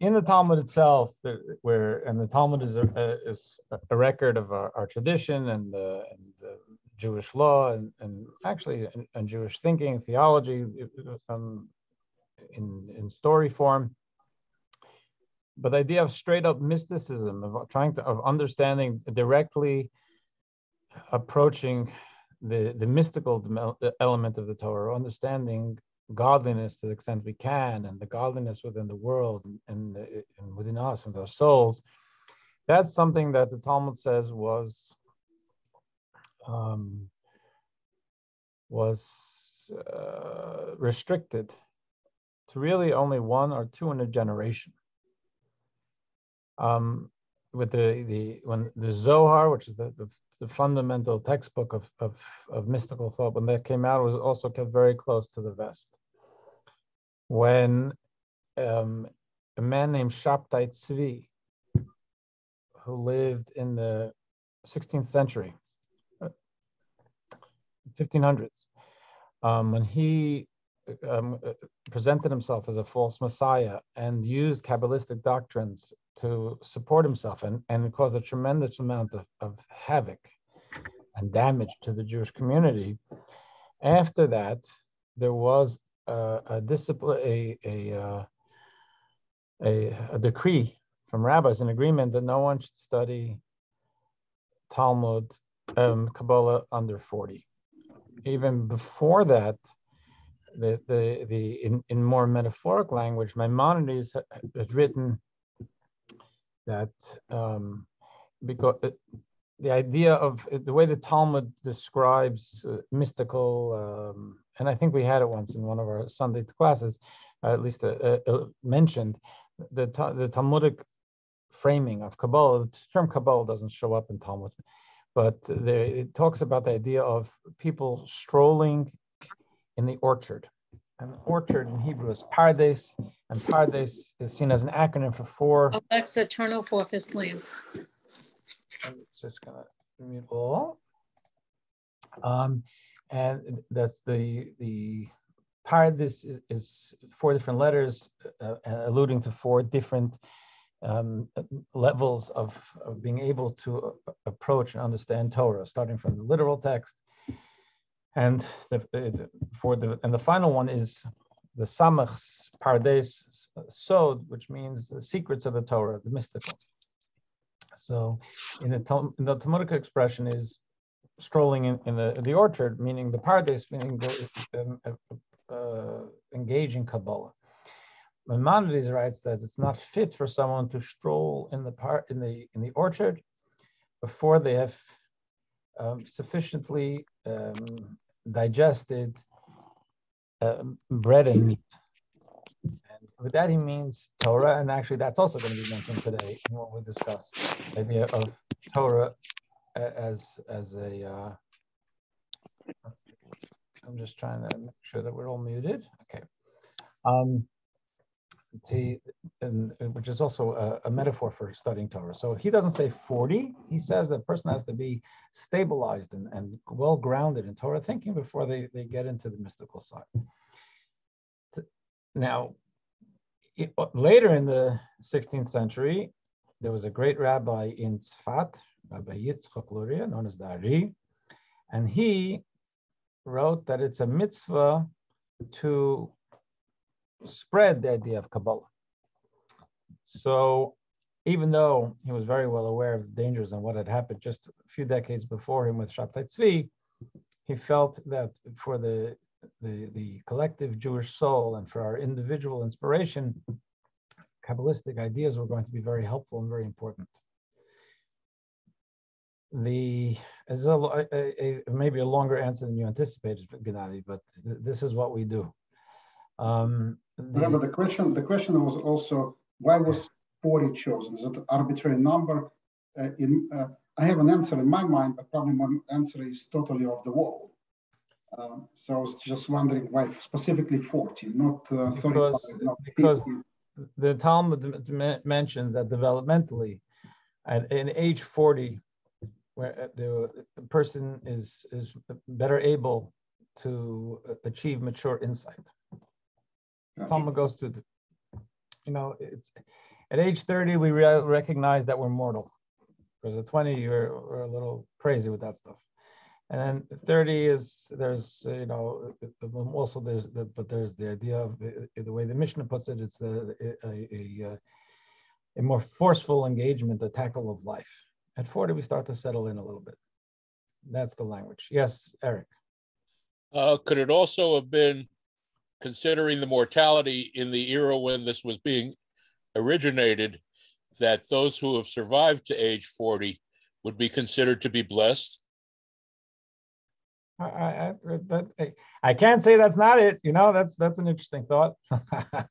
in the Talmud itself, and the Talmud is a record of our tradition and Jewish law and actually and Jewish thinking, theology, in story form. But the idea of straight up mysticism, of understanding directly, approaching the mystical element of the Torah, understanding godliness to the extent we can, and the godliness within the world and within us and our souls, that's something that the Talmud says was restricted to really only one or two in a generation. With when the Zohar, which is the fundamental textbook of mystical thought, when that came out, it was also kept very close to the vest. When a man named Shabtai Tzvi, who lived in the 16th century, 1500s, when he presented himself as a false messiah and used Kabbalistic doctrines to support himself, and it caused a tremendous amount of havoc and damage to the Jewish community. After that, there was a decree from rabbis, an agreement that no one should study Talmud, Kabbalah under 40. Even before that, in more metaphoric language, Maimonides had written that because the idea of the way the Talmud describes mystical, and I think we had it once in one of our Sunday classes, at least mentioned the Talmudic framing of Kabbalah. The term Kabbalah doesn't show up in Talmud, but it talks about the idea of people strolling in the orchard. And orchard in Hebrew is pardes, and pardes is seen as an acronym for four. Alexa, turn off office lamp. I'm just gonna mute all. And that's the pardes is four different letters, alluding to four different levels of being able to approach and understand Torah, starting from the literal text. And the final one is the Samach's Pardes Sod, which means the secrets of the Torah, the mystical. So in the Talmudic expression is strolling in the orchard, meaning the Pardes, meaning engaging Kabbalah. Maimonides writes that it's not fit for someone to stroll in the orchard before they have sufficiently digested bread and meat. And with that, he means Torah, and actually that's also going to be mentioned today in what we discuss, the idea of Torah as a, I'm just trying to make sure that we're all muted. Okay. Which is also a metaphor for studying Torah. So he doesn't say 40. He says that a person has to be stabilized and well-grounded in Torah thinking before they get into the mystical side. Now, later in the 16th century, there was a great rabbi in Tzfat, Rabbi Yitzchak Luria, known as the Ari, and he wrote that it's a mitzvah to spread the idea of Kabbalah. So even though he was very well aware of the dangers and what had happened just a few decades before him with Shabtai Tzvi, he felt that for the collective Jewish soul and for our individual inspiration, Kabbalistic ideas were going to be very helpful and very important. Maybe a longer answer than you anticipated, Gennady, but this is what we do. But the question was also, why was 40 chosen? Is it an arbitrary number? I have an answer in my mind, but probably my answer is totally off the wall. So I was just wondering why specifically 40, not 35, not 50. Because the Talmud mentions that developmentally, in age 40, where the person is better able to achieve mature insight. Gotcha. Talmud goes through it's at age 30, we recognize that we're mortal. Because at 20, we're a little crazy with that stuff. And then 30 there's the idea of the way the Mishnah puts it, it's a more forceful engagement, a tackle of life. At 40, we start to settle in a little bit. That's the language. Yes, Eric. Could it also have been, considering the mortality in the era when this was being originated, that those who have survived to age 40 would be considered to be blessed? I can't say that's not it. That's an interesting thought.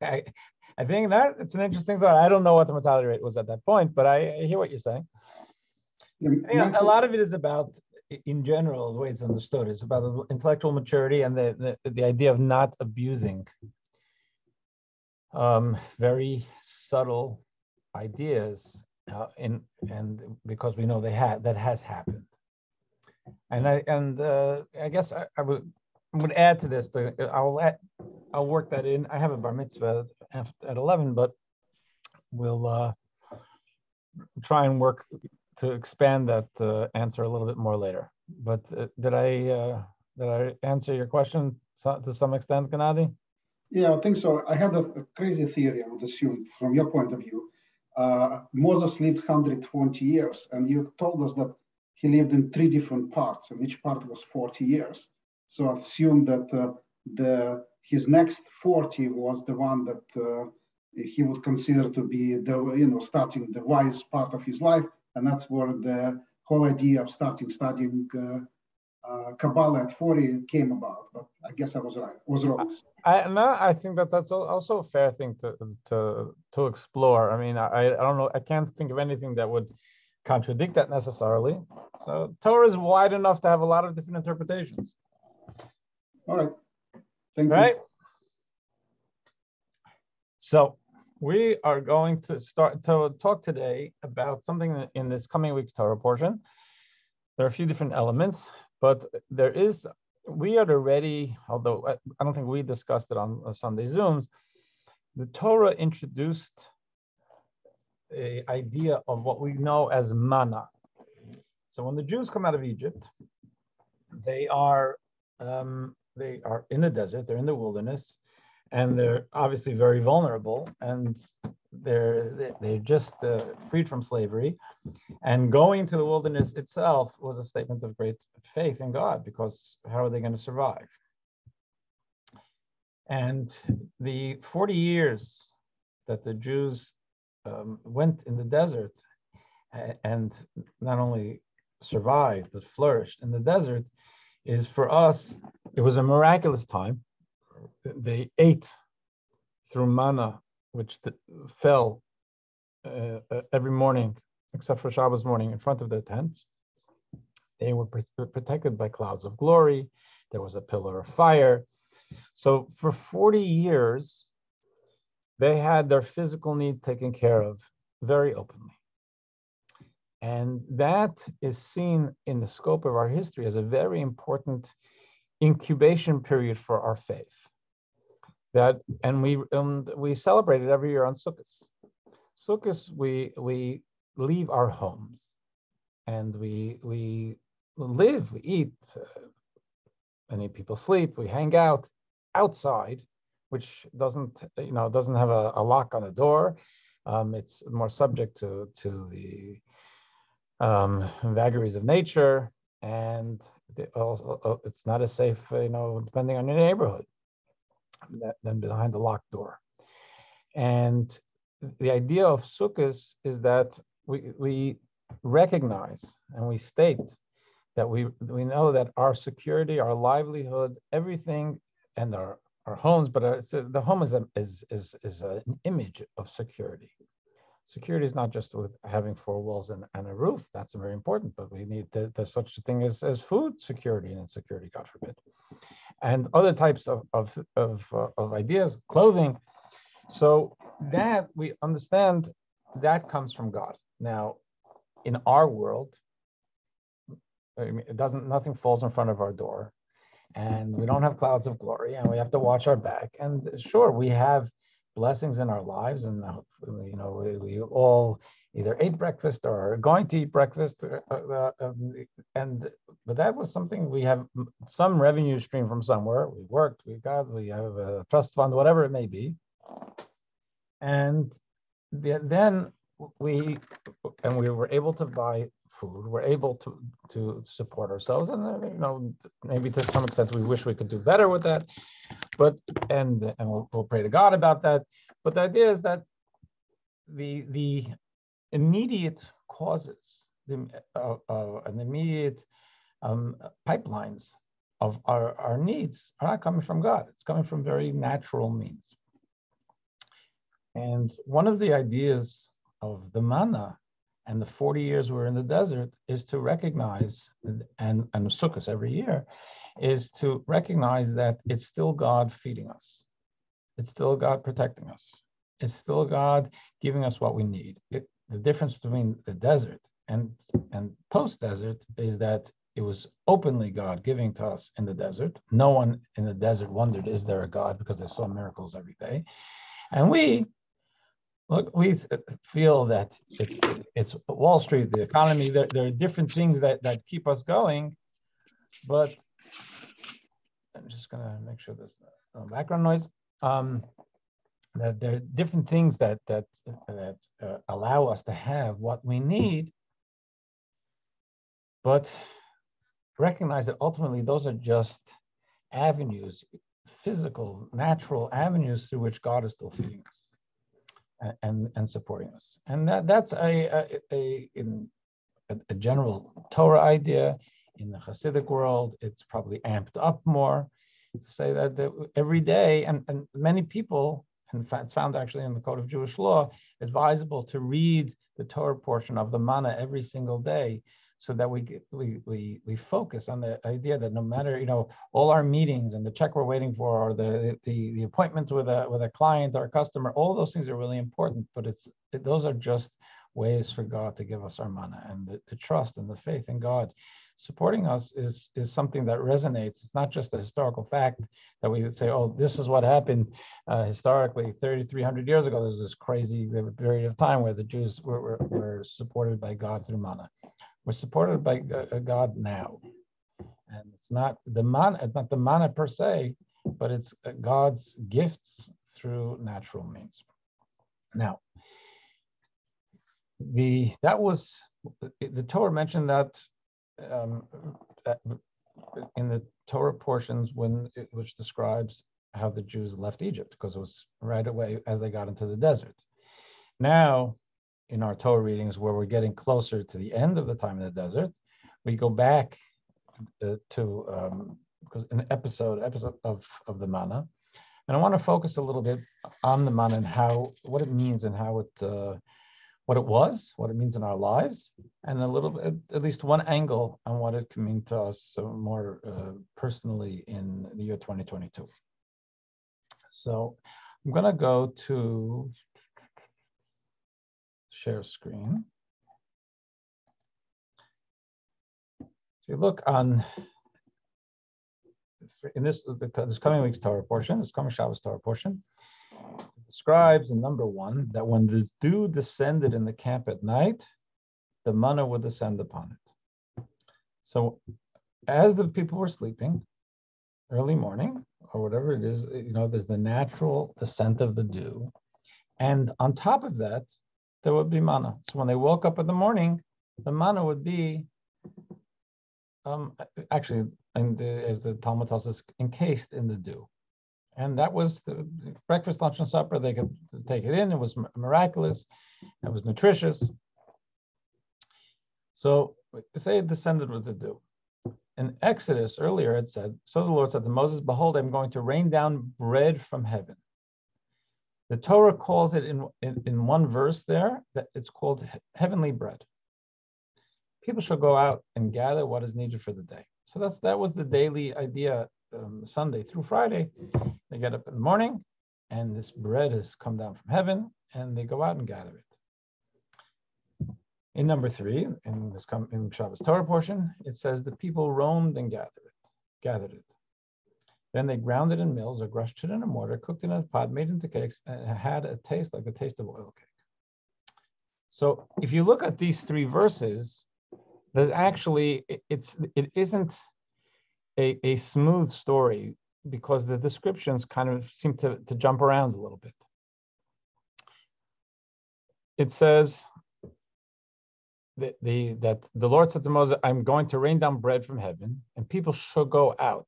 I think that it's an interesting thought. I don't know what the mortality rate was at that point, but I hear what you're saying. A lot of it is about, in general, the way it's understood, is about intellectual maturity and the idea of not abusing very subtle ideas, and because we know that has happened. And I guess I would add to this, but I'll work that in. I have a bar mitzvah at 11, but we'll try and work to expand that answer a little bit more later. But did I answer your question to some extent, Gennady? Yeah, I think so. I had a crazy theory, I would assume, from your point of view. Moses lived 120 years, and you told us that he lived in 3 different parts, and each part was 40 years. So I assume that his next 40 was the one that he would consider to be starting the wise part of his life, and that's where the whole idea of studying Kabbalah at 40 came about. But I guess I was right. Was wrong. I think that's also a fair thing to explore. I mean, I don't know. I can't think of anything that would contradict that necessarily. So Torah is wide enough to have a lot of different interpretations. All right. Thank you. Right. So we are going to start to talk today about something in this coming week's Torah portion. There are a few different elements, but we are already, although I don't think we discussed it on Sunday Zooms, the Torah introduced an idea of what we know as manna. So when the Jews come out of Egypt, they are in the desert, they're in the wilderness, and they're obviously very vulnerable, and they're just freed from slavery. And going to the wilderness itself was a statement of great faith in God, because how are they going to survive? And the 40 years that the Jews went in the desert and not only survived but flourished in the desert is, for us, it was a miraculous time. They ate through manna, which fell every morning except for Shabbos morning in front of their tents. They were protected by clouds of glory. There was a pillar of fire. So for 40 years, they had their physical needs taken care of very openly. And that is seen in the scope of our history as a very important incubation period for our faith. And we celebrate it every year on Sukkot. Sukkot, we leave our homes and we live, we eat. Many people sleep. We hang out outside, which doesn't have a lock on the door. It's more subject to the vagaries of nature, and it's not as safe, depending on your neighborhood, than behind the locked door. And the idea of Sukkot is that we recognize and we state that we know that our security, our livelihood, everything, and our homes, but the home is an image of security. Security is not just with having 4 walls and a roof. That's very important, but we need there's such a thing as food security and insecurity, God forbid, and other types of ideas, clothing. So that we understand that comes from God. Now, in our world, nothing falls in front of our door, and we don't have clouds of glory, and we have to watch our back. And sure, we have blessings in our lives, and we all either ate breakfast or are going to eat breakfast, but that was something. We have some revenue stream from somewhere. We worked, we have a trust fund, whatever it may be, and then we were able to buy food. We're able to support ourselves, and maybe to some extent we wish we could do better with that, but and we'll pray to God about that. But the idea is that the immediate causes, and immediate pipelines of our needs are not coming from God. It's coming from very natural means. And one of the ideas of the manna and the 40 years we're in the desert is to recognize, and Sukkot every year, is to recognize that it's still God feeding us. It's still God protecting us. It's still God giving us what we need. The difference between the desert and post-desert is that it was openly God giving to us in the desert. No one in the desert wondered, is there a God? Because they saw miracles every day. And we feel that it's Wall Street, the economy. There are different things that keep us going, but I'm just gonna make sure there's no background noise. That there are different things that allow us to have what we need, but recognize that ultimately those are just avenues, physical, natural avenues through which God is still feeding us and supporting us. And that's a general Torah idea. In the Hasidic world, it's probably amped up more to say that every day, and many people, in fact, it's found actually in the Code of Jewish Law, advisable to read the Torah portion of the Manna every single day, so that we focus on the idea that no matter all our meetings and the check we're waiting for, or the appointment with a client or a customer, all those things are really important. But those are just ways for God to give us our manna, and the trust and the faith in God supporting us is something that resonates. It's not just a historical fact that we would say, oh, this is what happened historically 3,300 years ago. There's this crazy period of time where the Jews were supported by God through manna. We're supported by God now, and it's not the manna per se, but it's God's gifts through natural means. Now, the Torah mentioned that in the Torah portions which describes how the Jews left Egypt, because it was right away as they got into the desert. Now, in our Torah readings, where we're getting closer to the end of the time in the desert, we go back to because an episode of the manna, and I want to focus a little bit on the manna and what it means and how it what it was, what it means in our lives, and a little bit, at least one angle on what it can mean to us more personally in the year 2022. So I'm going to go to share screen. If you look on, in this coming week's Torah portion, this coming Shabbos Torah portion, it describes in number 1 that when the dew descended in the camp at night, the manna would descend upon it. So as the people were sleeping, early morning, or whatever it is, there's the natural descent of the dew. And on top of that, there would be manna. So when they woke up in the morning, the manna would be, actually, as the Talmud tells us, encased in the dew. And that was the breakfast, lunch, and supper. They could take it in. It was miraculous. It was nutritious. So say it descended with the dew. In Exodus, earlier it said, so the Lord said to Moses, behold, I'm going to rain down bread from heaven. The Torah calls it in one verse there, that it's called heavenly bread. People shall go out and gather what is needed for the day. So that was the daily idea, Sunday through Friday. They get up in the morning, and this bread has come down from heaven, and they go out and gather it. In number 3, in Shabbos Torah portion, it says the people roamed and gathered it. Then they ground it in mills or crushed it in a mortar, cooked it in a pot, made it into cakes, and it had a taste like the taste of oil cake. So if you look at these three verses, there's actually, it isn't a smooth story because the descriptions kind of seem to jump around a little bit. It says that the Lord said to Moses, I'm going to rain down bread from heaven, and people shall go out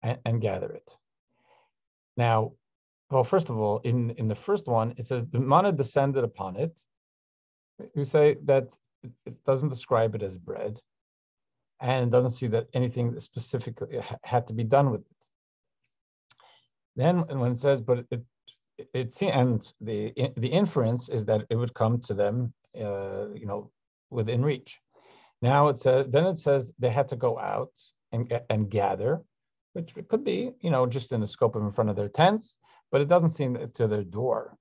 and gather it. Now, well, first of all, in the first one, it says the manna descended upon it. You say that it doesn't describe it as bread, and it doesn't see that anything specifically had to be done with it. Then when it says, but and the inference is that it would come to them, within reach. Now it says they had to go out and gather, which could be, just in the scope of in front of their tents, but it doesn't seem to their door.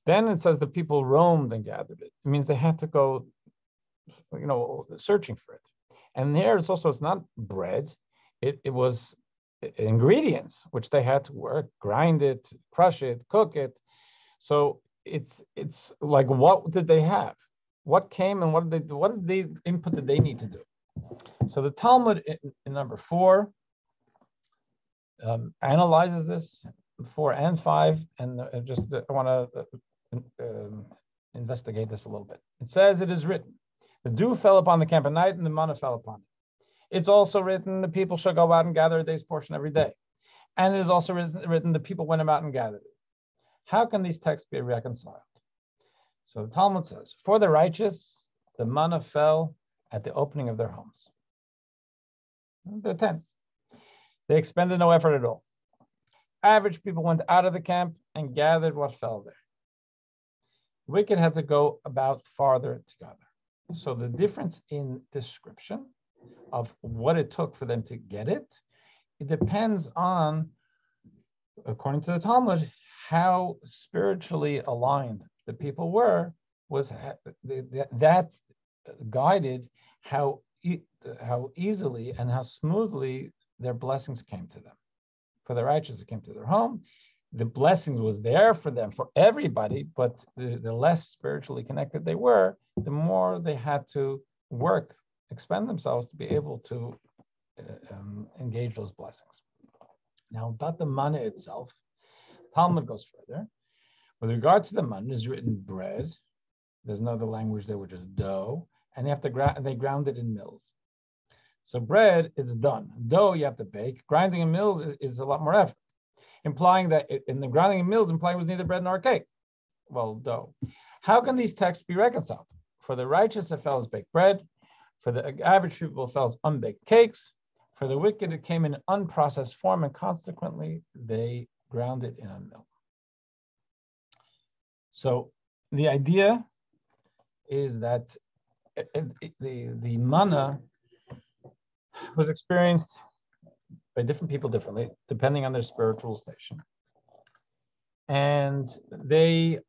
Then it says the people roamed and gathered it. It means they had to go, searching for it. And there it's not bread. It was ingredients, which they had to work, grind it, crush it, cook it. So it's like, what did they have? What came and what did they input did they need to do? So the Talmud in number 4 analyzes this, 4 and 5, and I want to investigate this a little bit. It says, it is written, the dew fell upon the camp at night and the manna fell upon it. It's also written, the people shall go out and gather a day's portion every day. And it is also written, the people went out and gathered it. How can these texts be reconciled? So the Talmud says, for the righteous, the manna fell at the opening of their homes, their tents. They expended no effort at all. Average people went out of the camp and gathered what fell there. Wicked had to go about farther to gather. So the difference in description of what it took for them to get it, it depends on, according to the Talmud, how spiritually aligned the people were, that guided how easily and how smoothly their blessings came to them. For the righteous, it came to their home. The blessings was there for them, for everybody, but the less spiritually connected they were, the more they had to work, expend themselves to be able to engage those blessings. Now, about the manna itself, Talmud goes further. With regard to the manna, is written bread. There's no other language there, which is dough, and they ground it in mills. So bread is done. Dough you have to bake. Grinding in mills is a lot more effort, implying that in the grinding in mills, implying it was neither bread nor cake. Well, dough. How can these texts be reconciled? For the righteous, it fell as baked bread. For the average people, it fell as unbaked cakes. For the wicked, it came in unprocessed form, and consequently, they ground it in a mill. So the idea is that the manna was experienced by different people differently, depending on their spiritual station. And they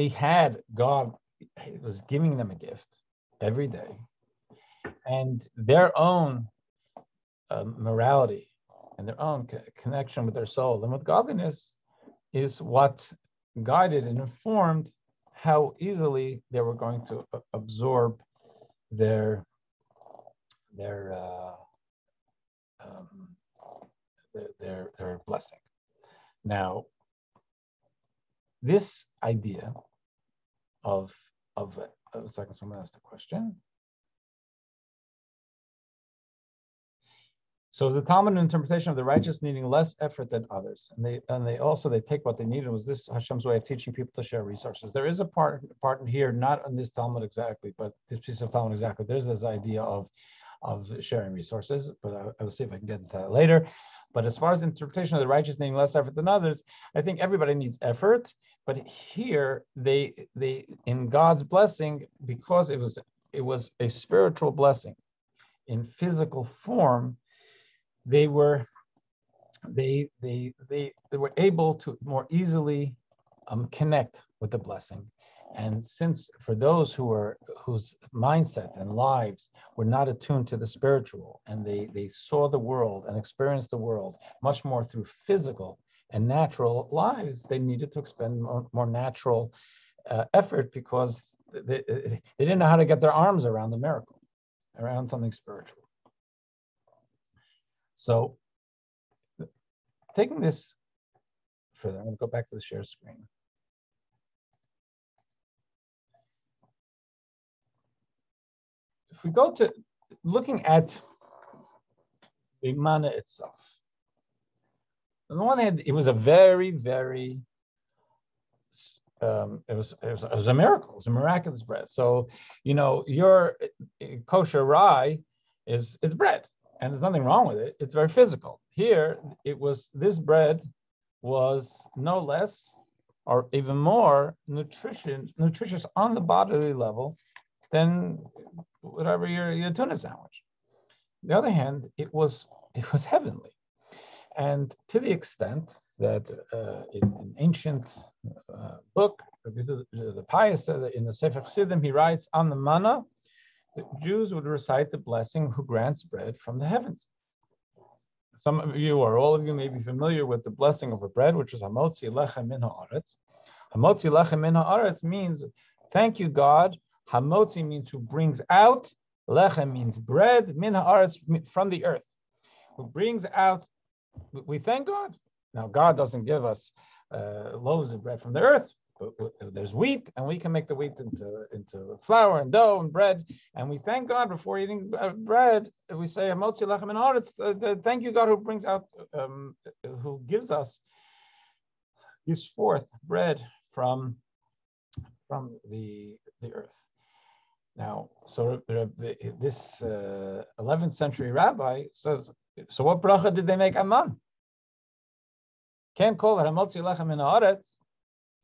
had God was giving them a gift every day, and their own morality and their own connection with their soul and with godliness is what guided and informed how easily they were going to absorb their blessing. Now, this idea of a second, someone asked a question. So is the Talmud an interpretation of the righteous needing less effort than others? And they take what they needed. Was this Hashem's way of teaching people to share resources? There is a part in here, not in this Talmud exactly, but this piece of Talmud exactly. There's this idea of sharing resources, but I will see if I can get into that later. But as far as the interpretation of the righteous needing less effort than others, I think everybody needs effort. But here, they in God's blessing, because it was a spiritual blessing in physical form, they were able to more easily connect with the blessing And since for those whose mindset and lives were not attuned to the spiritual, and they saw the world and experienced the world much more through physical and natural lives, they needed to expend more natural effort, because they didn't know how to get their arms around the miracle, around something spiritual. So taking this further, I'm going to go back to the share screen. If we go to looking at the manna itself, on the one hand, it was a very, very it was a miracle. It was a miraculous bread. So, your kosher rye it's bread, and there's nothing wrong with it. It's very physical. Here, this bread was no less or even more nutritious on the bodily level than whatever your tuna sandwich. On the other hand, it was heavenly. And to the extent that in an ancient book, the pious in the Sefer Chassidim, he writes on the manna, the Jews would recite the blessing who grants bread from the heavens. Some of you, or all of you, may be familiar with the blessing of a bread, which is hamotzi lechem min haaretz. Hamotzi lechem min haaretz means, thank you, God. Hamotzi means who brings out. Lechem means bread. Min haaretz, from the earth. Who brings out. We thank God. Now, God doesn't give us loaves of bread from the earth. There's wheat, and we can make the wheat into flour and dough and bread. And we thank God before eating bread. We say, "Hamotzi lechem min haaretz." Thank you, God, who brings out, who gives us this forth bread from the earth. Now, so this 11th century rabbi says, so what bracha did they make amman? Can't call it hamotzi lechem min haaretz.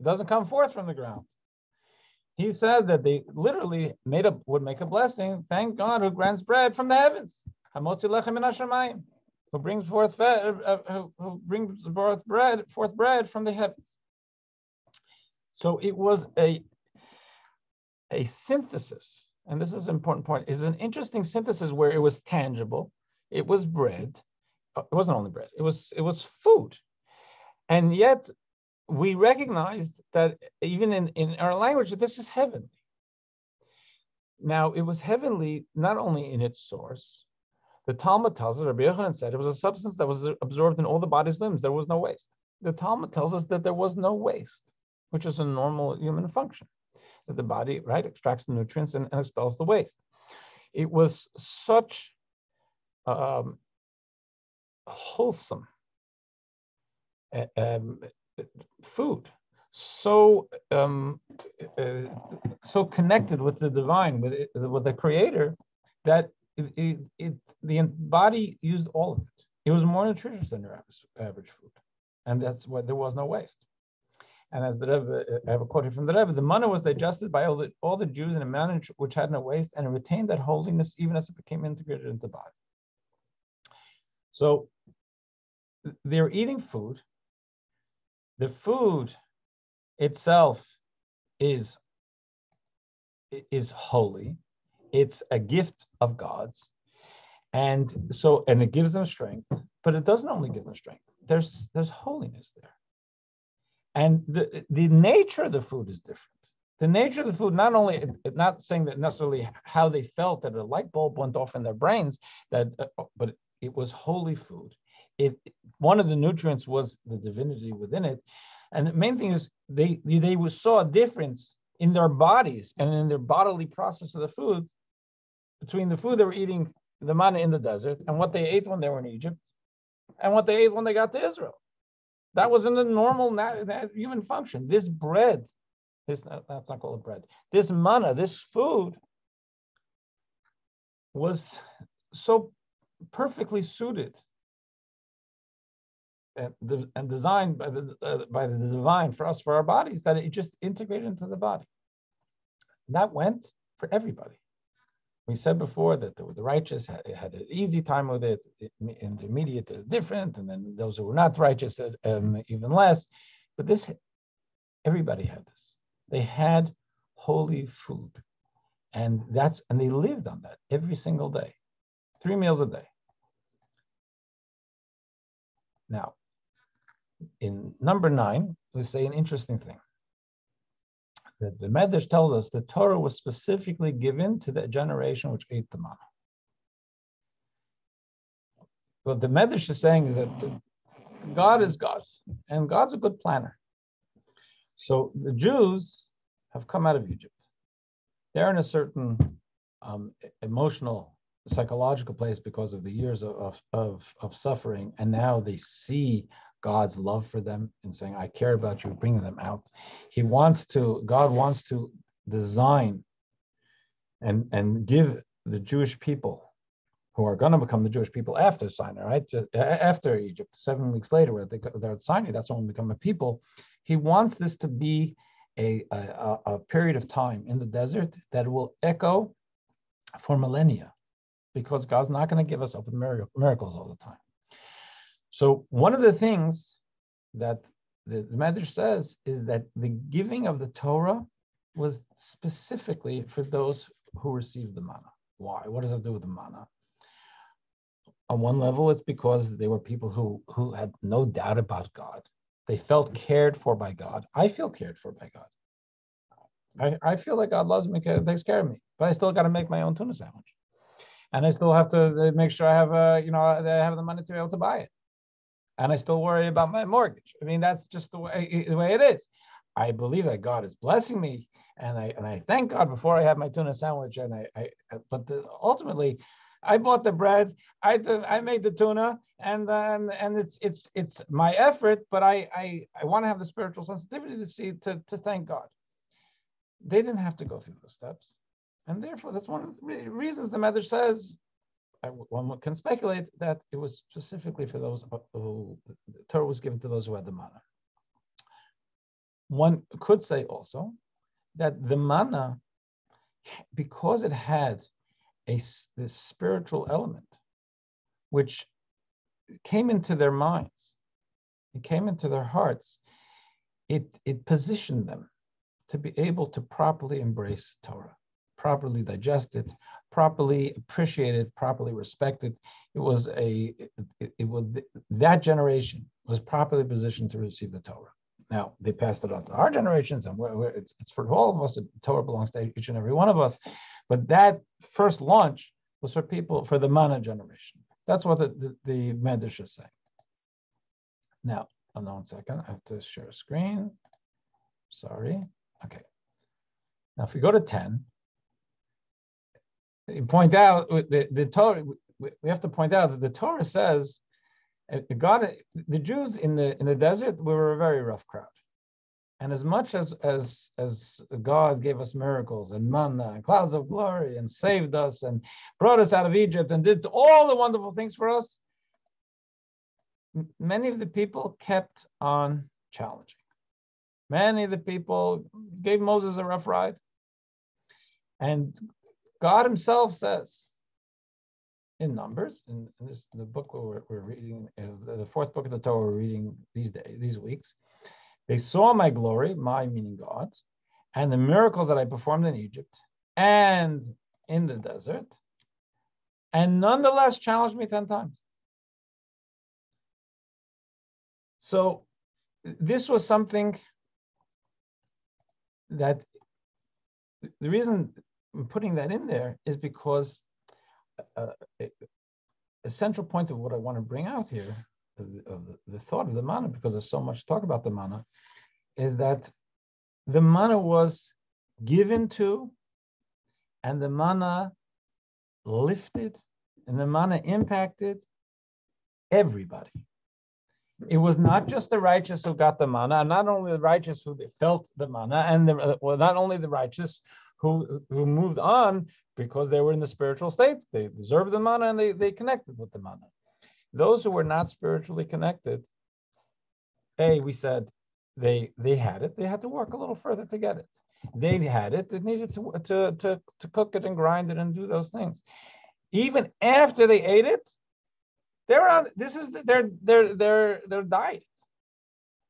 It doesn't come forth from the ground. He said that they literally would make a blessing. Thank God who grants bread from the heavens. Hamotzi lechem min hashamayim, who brings forth bread from the heavens. So it was a synthesis, and this is an important point. It's an interesting synthesis where it was tangible. It was bread. It wasn't only bread. It was food, and yet we recognized that even in our language, this is heavenly. Now, it was heavenly not only in its source. The Talmud tells us, Rabbi Yochanan said, it was a substance that was absorbed in all the body's limbs. There was no waste. The Talmud tells us that there was no waste, which is a normal human function, that the body, right, extracts the nutrients and expels the waste. It was such wholesome food, so connected with the divine, with the Creator, that the body used all of it. It was more nutritious than your average food, and that's why there was no waste. And as the Rebbe, I have a quote from the Rebbe, the manna was digested by all the Jews in a manner which had no waste, and it retained that holiness even as it became integrated into the body. So they're eating food. The food itself is holy. It's a gift of God's. And it gives them strength, but it doesn't only give them strength. There's holiness there. And the nature of the food is different. The nature of the food, not saying that necessarily how they felt, that a light bulb went off in their brains, but it was holy food. One of the nutrients was the divinity within it. And the main thing is they saw a difference in their bodies and in their bodily process of the food between the food they were eating, the manna in the desert, and what they ate when they were in Egypt, and what they ate when they got to Israel. That was in the normal human function. This bread, that's not called bread, this manna, this food was so perfectly suited and designed by the divine for us, for our bodies, that it just integrated into the body. And that went for everybody. We said before that the righteous had an easy time with it, intermediate different, and then those who were not righteous even less. But everybody had this. They had holy food. And they lived on that every single day, 3 meals a day. Now, in number 9, we say an interesting thing. That the Medrash tells us the Torah was specifically given to the generation which ate the manna. What the Medrash is saying is that God is God, and God's a good planner. So the Jews have come out of Egypt. They're in a certain emotional, psychological place because of the years of suffering, and now they see God's love for them and saying, I care about you, bringing them out. God wants to design and give the Jewish people who are going to become the Jewish people after Sinai, right? After Egypt, 7 weeks later, where they're at Sinai, that's when we become a people. He wants this to be a period of time in the desert that will echo for millennia, because God's not going to give us open miracles all the time. So one of the things that the Medrash says is that the giving of the Torah was specifically for those who received the manna. Why? What does it do with the manna? On one level, it's because they were people who had no doubt about God. They felt cared for by God. I feel cared for by God. I feel like God loves me, takes care of me, but I still got to make my own tuna sandwich. And I still have to make sure I have that I have the money to be able to buy it. And I still worry about my mortgage. I mean, that's just the way it is. I believe that God is blessing me, and I thank God before I have my tuna sandwich. But ultimately, I bought the bread, I made the tuna, and it's my effort. But I want to have the spiritual sensitivity to thank God. They didn't have to go through those steps, and therefore that's one of the reasons the Medrash says. One can speculate that it was specifically for those who the Torah was given to those who had the manna. One could say also that the manna, because it had this spiritual element, which came into their minds, it came into their hearts, it positioned them to be able to properly embrace Torah, properly digest it, properly appreciate it, properly respect it. That generation was properly positioned to receive the Torah. Now they passed it on to our generations, and it's for all of us. The Torah belongs to each and every one of us. But that first launch was for the Manna generation. That's what the Medrash is saying. Now, hold on 1 second. I have to share a screen. Sorry. Okay. Now, if we go to 10. Point out the Torah. We have to point out that the Torah says, God, the Jews in the desert were a very rough crowd, and as much as God gave us miracles and manna and clouds of glory and saved us and brought us out of Egypt and did all the wonderful things for us, many of the people kept on challenging. Many of the people gave Moses a rough ride, and God himself says in Numbers, in the book we're reading, the 4th book of the Torah we're reading these weeks, they saw my glory, my meaning God, and the miracles that I performed in Egypt and in the desert, and nonetheless challenged me 10 times. So this was something that the reason I'm putting that in there is because a central point of what I want to bring out here, of the thought of the manna, because there's so much to talk about the manna, is that the manna was given to, and the manna lifted, and the manna impacted everybody. It was not just the righteous who got the manna, and not only the righteous who felt the manna, and not only the righteous who moved on because they were in the spiritual state. They deserved the manna, and they connected with the manna. Those who were not spiritually connected, we said they had it. They had to work a little further to get it. They had it. They needed to cook it and grind it and do those things. Even after they ate it, this is their diet,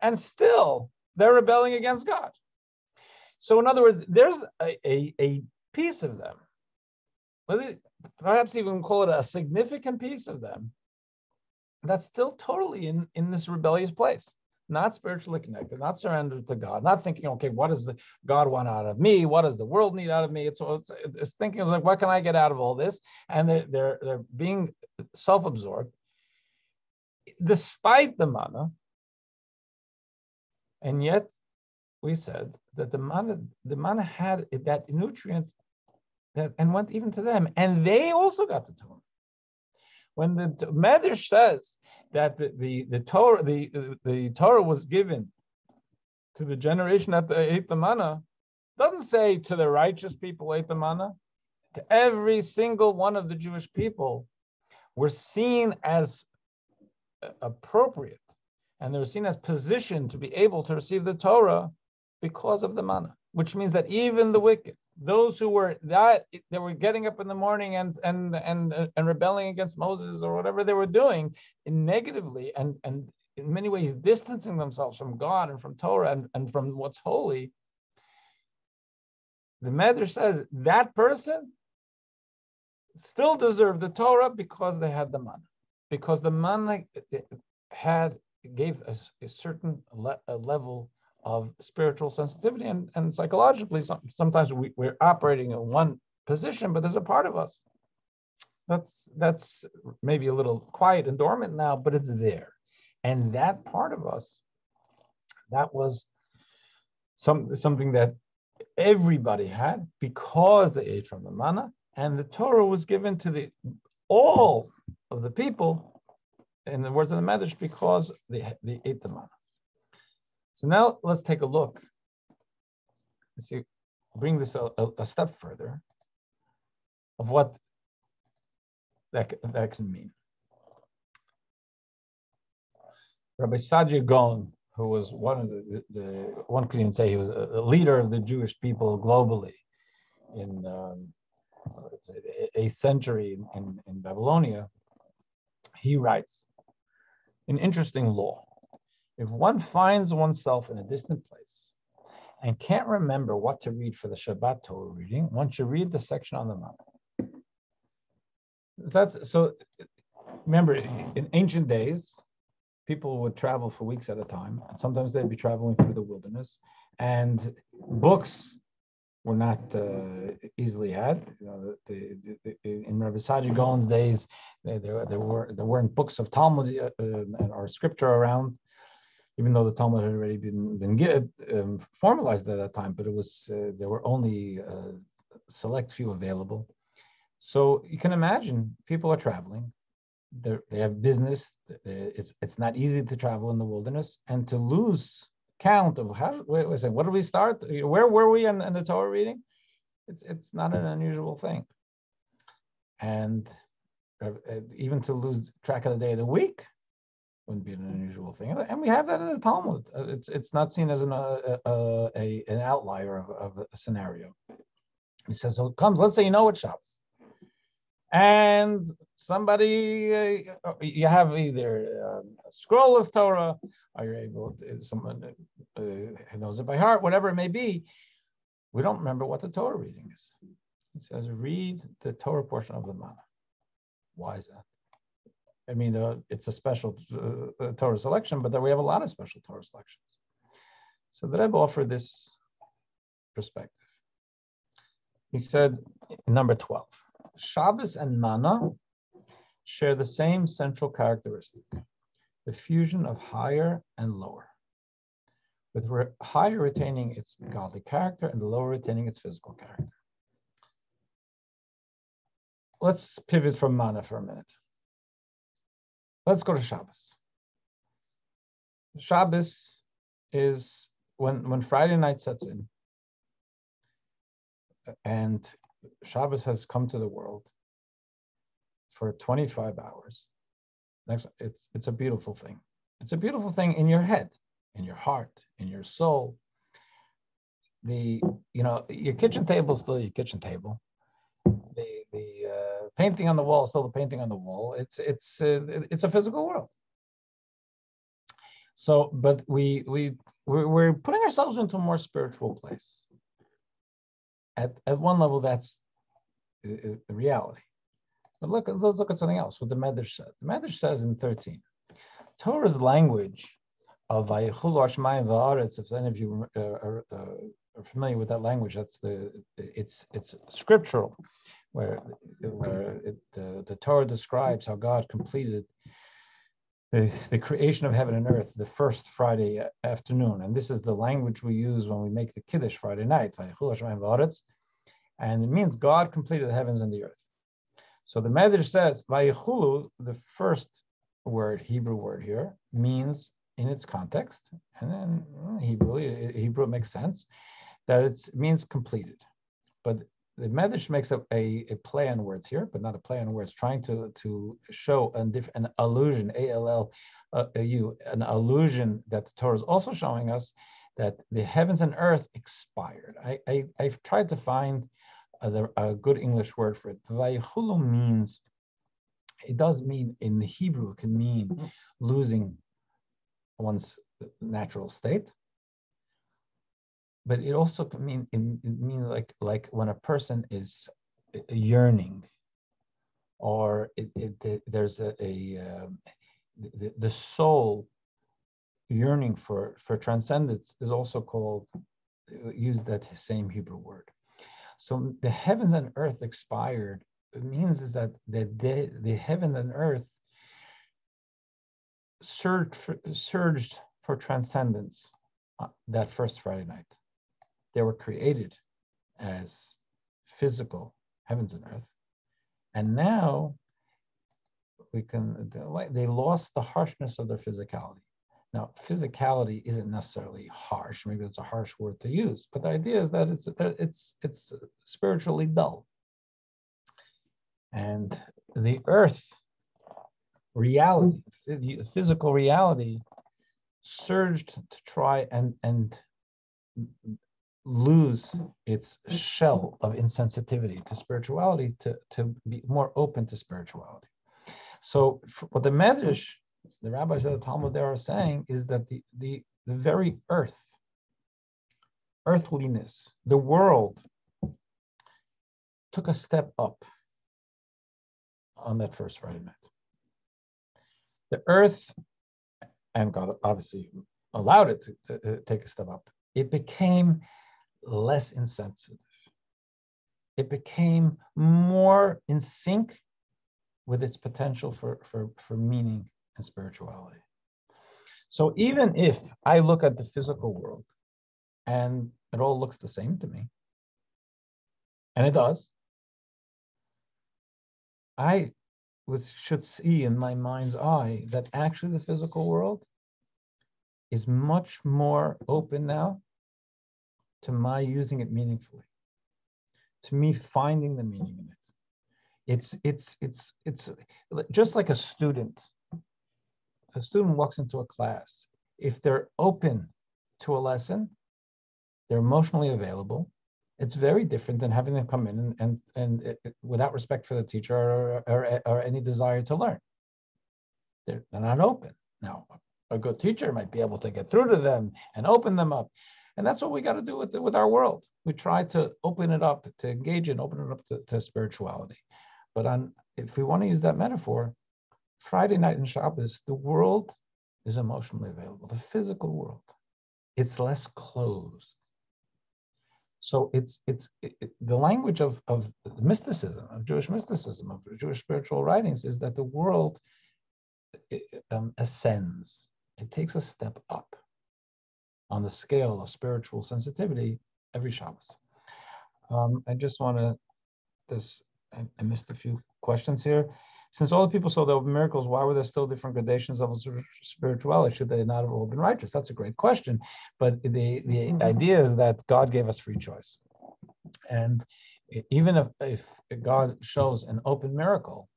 and still they're rebelling against God. So in other words, there's a piece of them, perhaps even call it a significant piece of them, that's still totally in this rebellious place, not spiritually connected, not surrendered to God, not thinking, okay, what does the God want out of me? What does the world need out of me? It's thinking like, what can I get out of all this? And they're being self-absorbed, despite the manna. And yet, we said that the manna had that nutrient that and went even to them, and they also got the Torah. When the Medrash says that the Torah was given to the generation that ate the manna, doesn't say to the righteous people ate the manna. To every single one of the Jewish people were seen as appropriate, and they were seen as positioned to be able to receive the Torah because of the manna, which means that even the wicked, those who were they were getting up in the morning and rebelling against Moses or whatever they were doing negatively and in many ways distancing themselves from God and from Torah and from what's holy, the Medrash says that person still deserved the Torah because they had the manna, because the manna gave a certain level of spiritual sensitivity and psychologically. Sometimes we're operating in one position, but there's a part of us that's maybe a little quiet and dormant now, but it's there. And that part of us, that was something that everybody had because they ate from the manna, and the Torah was given to all of the people, in the words of the Medrash, because they ate the manna. So now let's take a look. Let's see, bring this a step further of what that can mean. Rabbi Saadia Gaon, who was one of the one could even say he was a leader of the Jewish people globally in let's say the 8th century in Babylonia, he writes an interesting law. If one finds oneself in a distant place and can't remember what to read for the Shabbat Torah reading, one should read the section on the Manna. So remember, in ancient days, people would travel for weeks at a time, and sometimes they'd be traveling through the wilderness, and books were not easily had. In Rabbi Saadia Gaon's days, there weren't books of Talmud or scripture around, even though the Talmud had already been formalized at that time. But it was there were only a select few available. So you can imagine people are traveling. They have business. It's not easy to travel in the wilderness and to lose count of what did we start? Where were we in the Torah reading? It's not an unusual thing, and even to lose track of the day of the week wouldn't be an unusual thing. And we have that in the Talmud. It's not seen as an outlier of a scenario. He says, so it comes. Let's say you know it's Shabbos, and somebody you have either a scroll of Torah, or you're able to someone knows it by heart, whatever it may be. We don't remember what the Torah reading is. He says, read the Torah portion of the Manna. Why is that? I mean, it's a special Torah selection, but we have a lot of special Torah selections. So the Rebbe offered this perspective. He said, number 12, Shabbos and Manna share the same central characteristic, the fusion of higher and lower, with higher retaining its godly character and the lower retaining its physical character. Let's pivot from Manna for a minute. Let's go to Shabbos. Shabbos is when Friday night sets in, and Shabbos has come to the world for 25 hours. It's a beautiful thing. It's a beautiful thing in your head, in your heart, in your soul. Your kitchen table is still your kitchen table. The painting on the wall is still the painting on the wall. It's a physical world. So, but we're putting ourselves into a more spiritual place. at one level, that's the reality. But let's look at something else, what the Medrash says. The Medrash says in 13, Torah's language of Vayichulu Hashemayim Va'aretz, if any of you are familiar with that language, it's scriptural, where the Torah describes how God completed the creation of heaven and earth the first Friday afternoon. And this is the language we use when we make the Kiddush Friday night, Vayichulu Hashemayim Va'aretz, and it means God completed the heavens and the earth. So the Medrash says, Vayichulu, the first word, Hebrew word here, means in its context, and then Hebrew makes sense, that it means completed. But the Medrash makes a play on words here, but not a play on words, trying to show an allusion, A-L-L-U, an allusion that the Torah is also showing us that the heavens and earth expired. I've tried to find a good English word for it. Vayichulu means, it does mean, in the Hebrew, it can mean losing one's natural state, but it also can mean, it means like when a person is yearning, or there's the soul yearning for transcendence is also called, use that same Hebrew word. So the heavens and earth expired. It means is that the heaven and earth surged for transcendence that first Friday night. They were created as physical heavens and earth, and now they lost the harshness of their physicality. Now, physicality isn't necessarily harsh. Maybe it's a harsh word to use, but the idea is that it's spiritually dull. And the earth reality, physical reality, surged to try and lose its shell of insensitivity to spirituality, to be more open to spirituality. So what the Medrash, the rabbis of the Talmud there are saying, is that the very earthliness, the world, took a step up on that first Friday night. The earth, and God obviously allowed it to take a step up, it became less insensitive. It became more in sync with its potential for meaning and spirituality. So even if I look at the physical world and it all looks the same to me, and it does, I should see in my mind's eye that actually the physical world is much more open now to my using it meaningfully, to me finding the meaning in it. It's just like a student. A student walks into a class. If they're open to a lesson, they're emotionally available. It's very different than having them come in and without respect for the teacher or any desire to learn. They're not open. Now, a good teacher might be able to get through to them and open them up. And that's what we got to do with our world. We try to open it up, to engage and open it up to spirituality. But if we want to use that metaphor, Friday night and Shabbos, the world is emotionally available, the physical world. It's less closed. So it's the language of mysticism, of Jewish mysticism, of Jewish spiritual writings, is that the world ascends. It takes a step up on the scale of spiritual sensitivity every Shabbos. I just want to, I missed a few questions here. Since all the people saw the miracles, why were there still different gradations of spirituality? Should they not have all been righteous? That's a great question. But the idea is that God gave us free choice. And even if God shows an open miracle,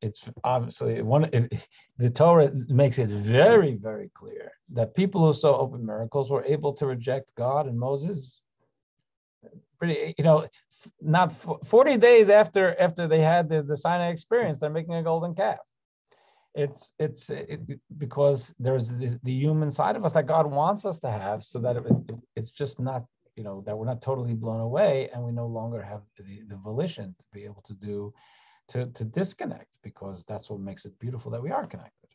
it's obviously the Torah makes it very, very clear that people who saw open miracles were able to reject God and Moses. Pretty, not 40 days after they had the Sinai experience, they're making a golden calf. It's because there's the human side of us that God wants us to have, so that it's just not that we're not totally blown away, and we no longer have the volition to be able to do, to disconnect, because that's what makes it beautiful that we are connected.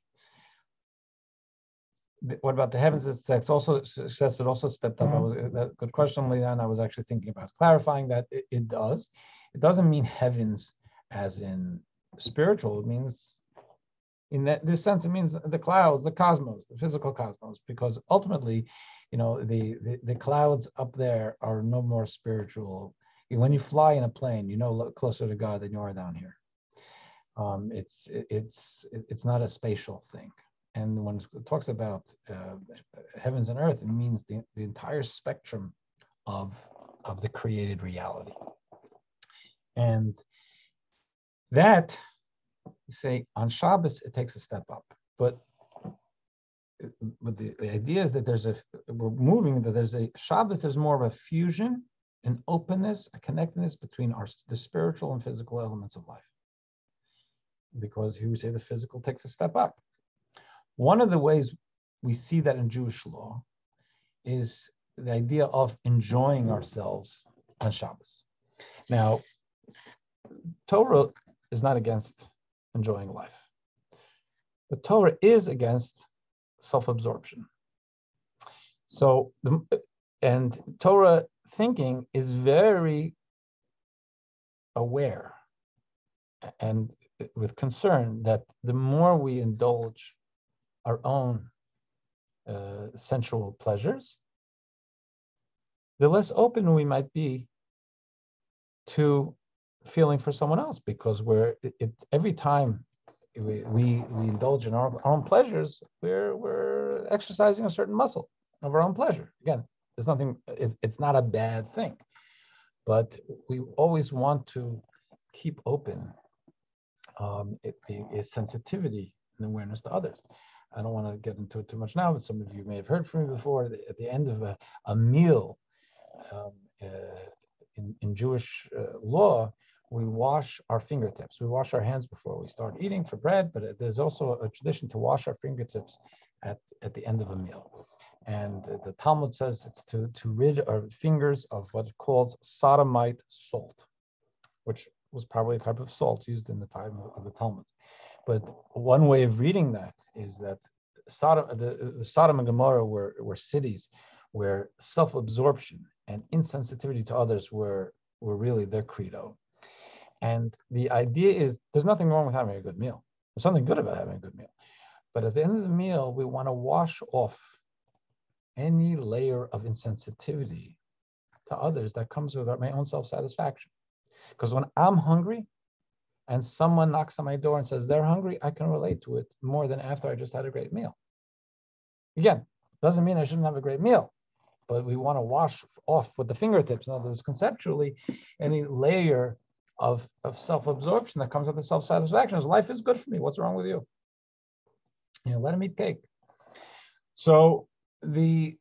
What about the heavens? It also stepped up. Good question, Leon. I was actually thinking about clarifying that it does. It doesn't mean heavens as in spiritual. It means, in this sense, it means the clouds, the cosmos, the physical cosmos, because ultimately, the clouds up there are no more spiritual. When you fly in a plane, closer to God than you are down here. It's not a spatial thing. And when it talks about heavens and earth, it means the entire spectrum of the created reality. And that, you say, on Shabbos, it takes a step up. But the idea is that we're moving, that there's a Shabbos, there's more of a fusion, an openness, a connectedness between the spiritual and physical elements of life. Because here we say the physical takes a step up. One of the ways we see that in Jewish law is the idea of enjoying ourselves on Shabbos. Now, Torah is not against enjoying life. The Torah is against self-absorption. So, and Torah thinking is very aware and with concern that the more we indulge our own sensual pleasures, the less open we might be to feeling for someone else, because every time we indulge in our own pleasures, we're exercising a certain muscle of our own pleasure. Again, there's nothing. It's not a bad thing, but we always want to keep open a sensitivity and awareness to others. I don't want to get into it too much now, but some of you may have heard from me before. At the end of a meal, in Jewish law, we wash our fingertips. We wash our hands before we start eating for bread, but there's also a tradition to wash our fingertips at the end of a meal. And the Talmud says it's to rid our fingers of what it calls sodomite salt, which was probably a type of salt used in the time of the Talmud. But one way of reading that is that the Sodom and Gomorrah were cities where self-absorption and insensitivity to others were really their credo. And the idea is there's nothing wrong with having a good meal. There's something good about having a good meal. But at the end of the meal, we want to wash off any layer of insensitivity to others that comes with my own self-satisfaction. Because when I'm hungry and someone knocks on my door and says they're hungry, I can relate to it more than after I just had a great meal. Again, doesn't mean I shouldn't have a great meal, but we want to wash off with the fingertips. In other words, conceptually, any layer of self-absorption that comes with the self-satisfaction is life is good for me. What's wrong with you? Let him eat cake. So the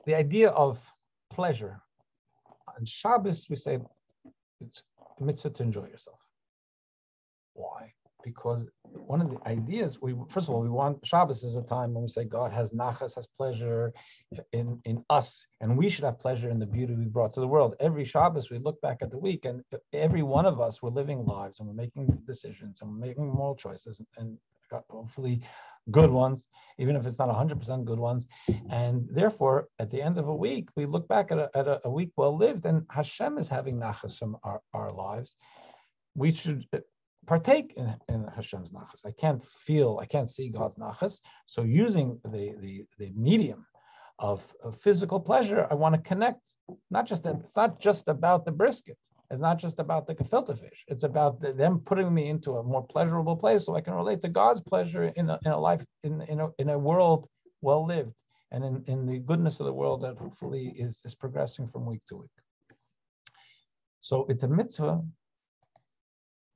idea of pleasure on Shabbos, we say it's a mitzvah to enjoy yourself. Why? Because one of the ideas, first of all, we want Shabbos is a time when we say God has nachas, has pleasure in us, and we should have pleasure in the beauty we brought to the world. Every Shabbos, we look back at the week, and every one of us, we're living lives, and we're making decisions, and we're making moral choices, and hopefully good ones, even if it's not 100% good ones. And therefore, at the end of a week, we look back at a week well lived, and Hashem is having nachas from our lives. We should partake in Hashem's nachas. I can't see God's nachas. So using the medium of physical pleasure, I want to connect. It's not just about the brisket. It's not just about the gefilte fish. It's about them putting me into a more pleasurable place so I can relate to God's pleasure in a life, in a world well lived, and in the goodness of the world that hopefully is progressing from week to week. So it's a mitzvah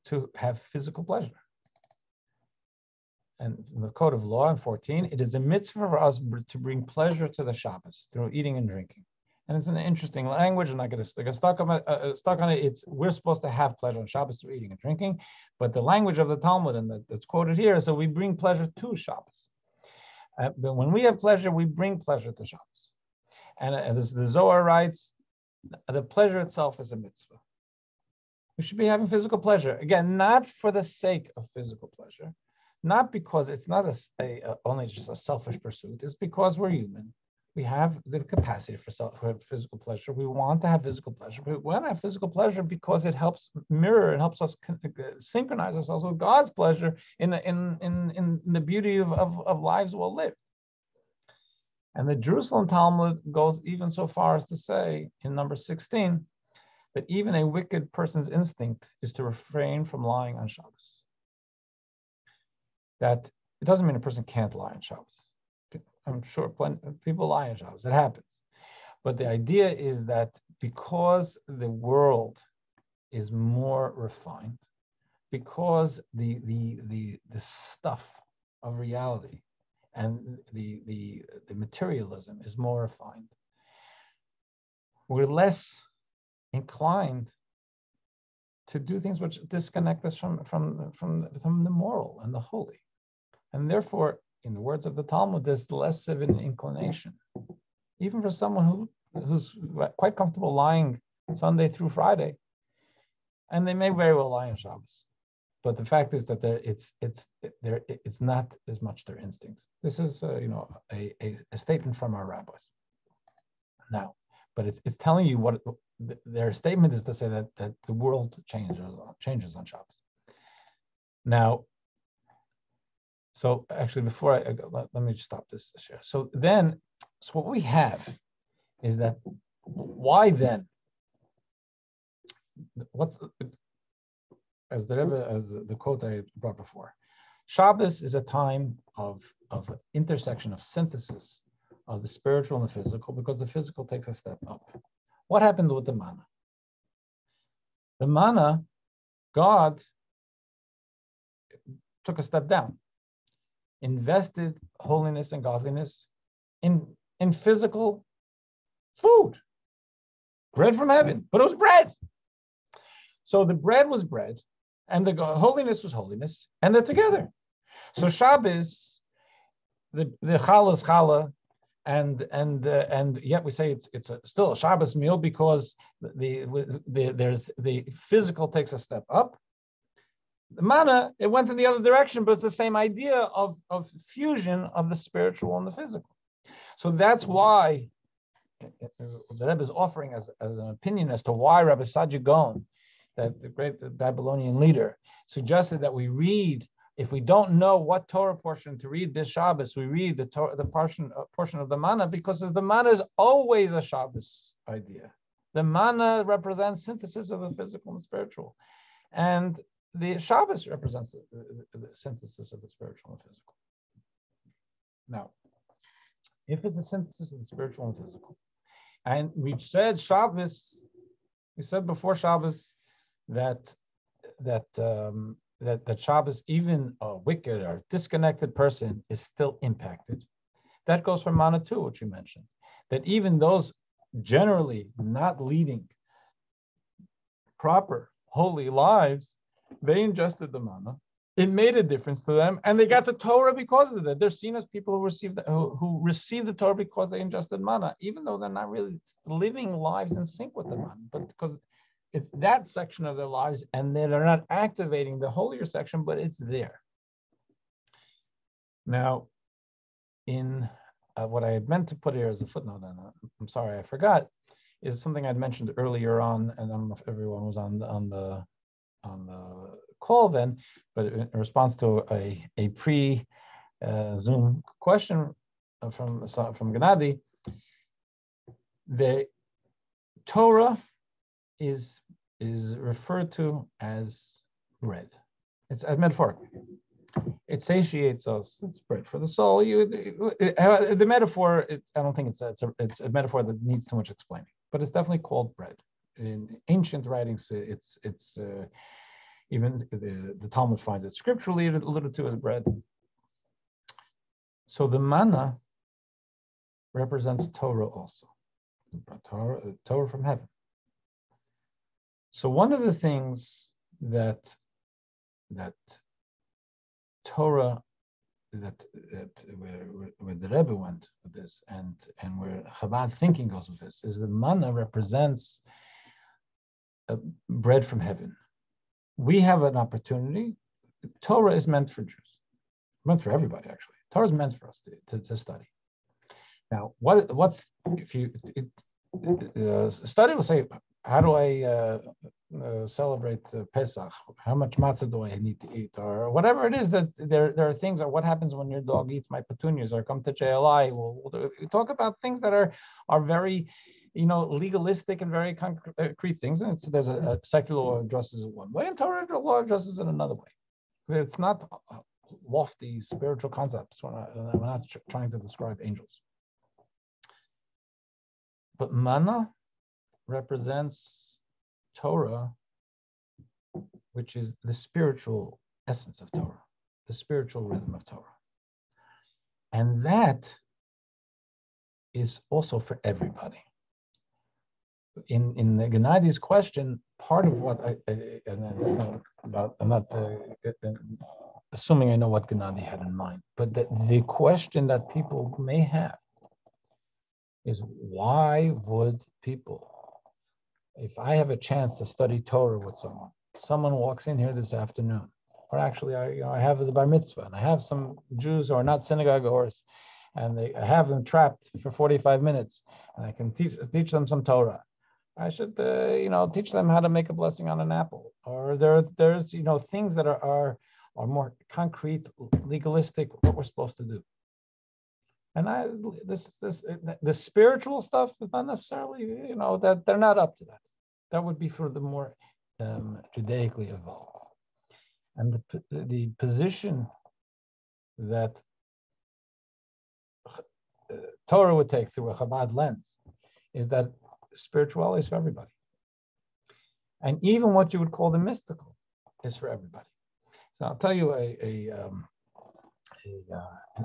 to have physical pleasure. And in the code of law in 14, it is a mitzvah for us to bring pleasure to the Shabbos through eating and drinking. And it's an interesting language. I'm not going to get stuck on it. We're supposed to have pleasure on Shabbos through eating and drinking, but the language of the Talmud and that's quoted here is so we bring pleasure to Shabbos. But when we have pleasure, we bring pleasure to Shabbos. And as the Zohar writes, The pleasure itself is a mitzvah. We should be having physical pleasure. Again, not for the sake of physical pleasure, not because it's not only just a selfish pursuit. It's because we're human. We have the capacity for physical pleasure. We want to have physical pleasure. We want to have physical pleasure because it helps mirror, it helps us synchronize ourselves with God's pleasure in the beauty of lives well lived. And the Jerusalem Talmud goes even so far as to say in number 16 that even a wicked person's instinct is to refrain from lying on Shabbos. That it doesn't mean a person can't lie on Shabbos. I'm sure plenty of people lie on Shabbos. It happens. But the idea is that because the world is more refined, because the stuff of reality and the materialism is more refined, we're less inclined to do things which disconnect us from the moral and the holy. And therefore, in the words of the Talmud, there's less of an inclination, even for someone who's quite comfortable lying Sunday through Friday, and they may very well lie on Shabbos. But the fact is that it's not as much their instinct. This is a statement from our rabbis. Now, but it's telling you what their statement is to say that the world changes on Shabbos. Now. So actually, before I go, let me just stop this share. So what we have is that why then? As the quote I brought before, Shabbos is a time of intersection, of synthesis of the spiritual and the physical, because the physical takes a step up. What happened with the manna? The manna, God took a step down. Invested holiness and godliness in physical food, bread from heaven, but it was bread. So the bread was bread, and the holiness was holiness, and they're together. So Shabbos, the challah is challah, and yet we say it's still a Shabbos meal because the physical takes a step up. The manna, it went in the other direction, but it's the same idea of fusion of the spiritual and the physical. So that's why the Rebbe is offering as an opinion as to why Rabbi Saadia Gaon, that the great Babylonian leader, suggested that we read, if we don't know what Torah portion to read this Shabbos, we read the portion of the manna, because the manna is always a Shabbos idea. The manna represents synthesis of the physical and the spiritual. And the Shabbos represents the synthesis of the spiritual and physical. Now, if it's a synthesis of the spiritual and physical, and we said Shabbos, we said before Shabbos that Shabbos, even a wicked or disconnected person is still impacted. That goes for manna too, which you mentioned. That even those generally not leading proper holy lives, they ingested the manna. It made a difference to them, and they got the Torah because of that. They're seen as people who received the Torah because they ingested manna, even though they're not really living lives in sync with the manna, but because it's that section of their lives, and they're not activating the holier section, but it's there. Now, in what I had meant to put here as a footnote, and I'm sorry I forgot, is something I'd mentioned earlier on, and I don't know if everyone was on the call then, but in response to a pre-Zoom question from Gennady, the Torah is referred to as bread. It's metaphorically. It satiates us. It's bread for the soul. The metaphor, I don't think it's a metaphor that needs too much explaining, but it's definitely called bread. In ancient writings, it's even the Talmud finds it scripturally alluded to as bread. So the manna represents Torah also, Torah from heaven. So one of the things that Torah where the Rebbe went with this, and where Chabad thinking goes with this, is that manna represents bread from heaven. We have an opportunity. Torah is meant for Jews, meant for everybody actually. Torah is meant for us to study. Now, what's if you study will say, how do I celebrate Pesach? How much matzah do I need to eat, or whatever it is that there are things, or what happens when your dog eats my petunias, or come to JLI. We'll talk about things that are very, legalistic and very concrete things. And there's a secular law addresses it one way, and Torah law addresses it another way. It's not lofty spiritual concepts. We're not trying to describe angels. But manna represents Torah, which is the spiritual essence of Torah, the spiritual rhythm of Torah. And that is also for everybody. In the Gennadi's question, part of what I'm not assuming I know what Gennadi had in mind, but the question that people may have is, why would people, if I have a chance to study Torah with someone walks in here this afternoon, or actually I have the bar mitzvah, and I have some Jews who are not synagogue goers, and I have them trapped for 45 minutes, and I can teach them some Torah. I should teach them how to make a blessing on an apple, or there's things that are more concrete, legalistic, what we're supposed to do. And the spiritual stuff is not necessarily, that they're not up to that. That would be for the more Judaically evolved. And the position that Torah would take through a Chabad lens is that spirituality is for everybody. And even what you would call the mystical is for everybody. So I'll tell you an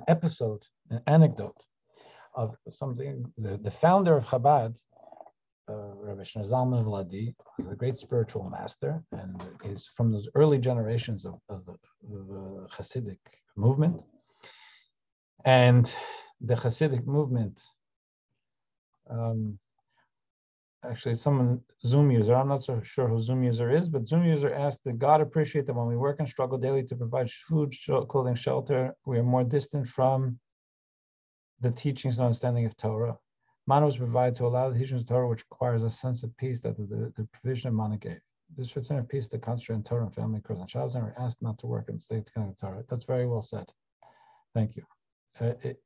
episode, an anecdote of something. The founder of Chabad, Rabbi Zalman Vladi, was a great spiritual master, and is from those early generations of the Hasidic movement. And the Hasidic movement, actually, Zoom user, I'm not so sure who Zoom user is, but Zoom user asked, did God appreciate that when we work and struggle daily to provide food, clothing, shelter, we are more distant from the teachings and understanding of Torah? Manna was provided to allow the teachings of Torah, which requires a sense of peace that the provision of Manna gave. This return of peace to concentrate on Torah and family, cross and Shabbos, and we're asked not to work and stay to connect with Torah. That's very well said. Thank you.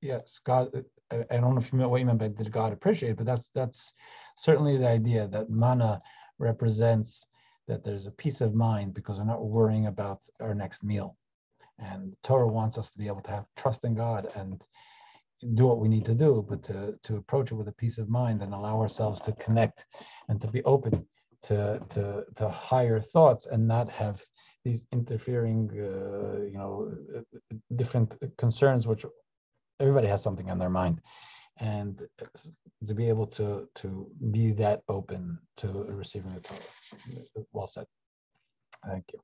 Yes, God. I don't know if you meant what you meant by did God appreciate, but that's certainly the idea that manna represents that there's a peace of mind because we're not worrying about our next meal. And Torah wants us to be able to have trust in God and do what we need to do, but to approach it with a peace of mind and allow ourselves to connect and to be open to higher thoughts and not have these interfering, different concerns, which everybody has something on their mind, and to be able to be that open to receiving the Torah. Well said. Thank you.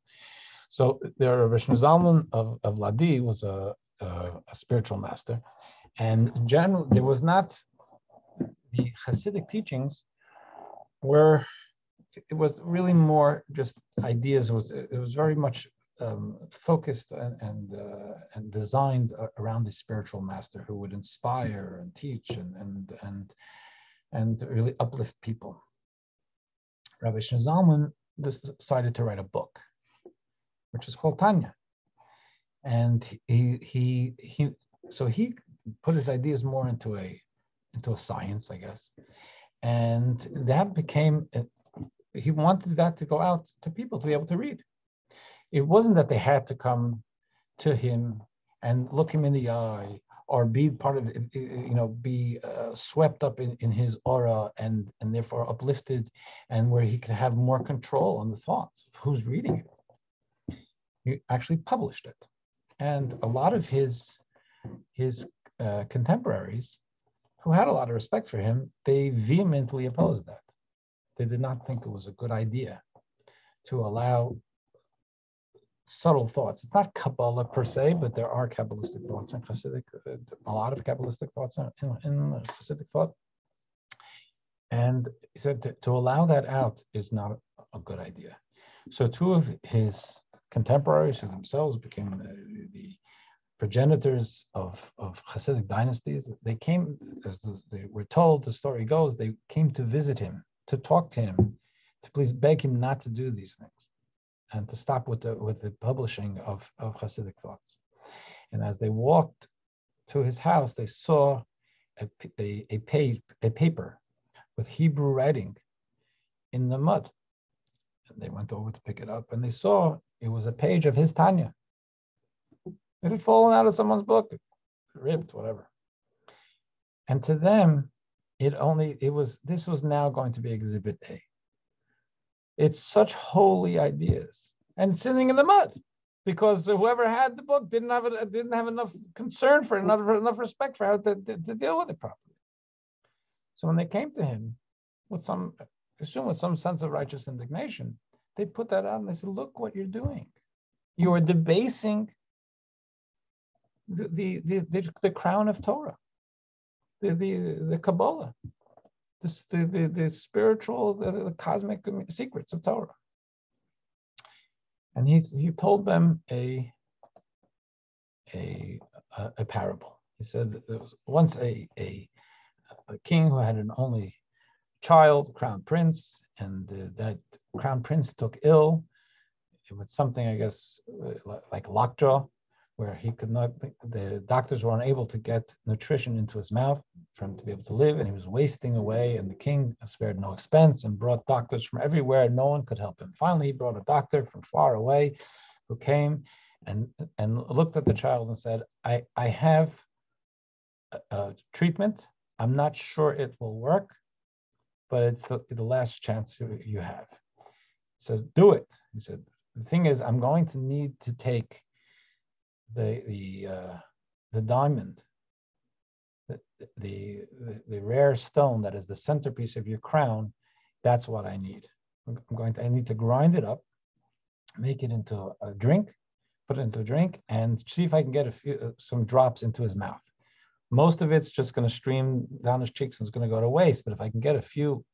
So there, Rabbi Zalman of Ladi was a spiritual master, and in general, there was not the Hasidic teachings where it was really more just ideas. It was very much focused and designed around the spiritual master who would inspire and teach and really uplift people. Rabbi Zalman decided to write a book, which is called Tanya, and he put his ideas more into a science, I guess, and that became. He wanted that to go out to people to be able to read. It wasn't that they had to come to him and look him in the eye or be part of it, be swept up in his aura and therefore uplifted, and where he could have more control on the thoughts of who's reading it. He actually published it. And a lot of his contemporaries, who had a lot of respect for him, they vehemently opposed that. They did not think it was a good idea to allow subtle thoughts. It's not Kabbalah per se, but there are Kabbalistic thoughts in Hasidic, a lot of Kabbalistic thoughts in Hasidic thought. And he said to allow that out is not a good idea. So two of his contemporaries who themselves became the progenitors of Hasidic dynasties, they came, as they were told, the story goes, they came to visit him, to talk to him, to please beg him not to do these things and to stop with the publishing of Hasidic thoughts. And as they walked to his house, they saw a paper with Hebrew writing in the mud. And they went over to pick it up and they saw it was a page of his Tanya. It had fallen out of someone's book, ripped, whatever. And to them, this was now going to be Exhibit A. It's such holy ideas and sitting in the mud because whoever had the book didn't have enough concern for it, enough respect for how to deal with it properly. So when they came to him with some sense of righteous indignation, they put that out and they said, look what you're doing. You are debasing the crown of Torah, the Kabbalah, the spiritual, the cosmic secrets of Torah. And he told them a parable. He said that there was once a king who had an only child, crown prince, and that crown prince took ill. It was something, I guess, like lockjaw, where he could not, the doctors were unable to get nutrition into his mouth for him to be able to live, and he was wasting away, and the king spared no expense and brought doctors from everywhere, and no one could help him. Finally, he brought a doctor from far away who came and looked at the child and said, I have a treatment. I'm not sure it will work, but it's the last chance you have. He says, do it. He said, the thing is, I'm going to need to take the diamond, the rare stone that is the centerpiece of your crown. That's what I need. I need to grind it up, make it into a drink, put it into a drink, and see if I can get some drops into his mouth. Most of it's just going to stream down his cheeks and it's going to go to waste. But if I can get a few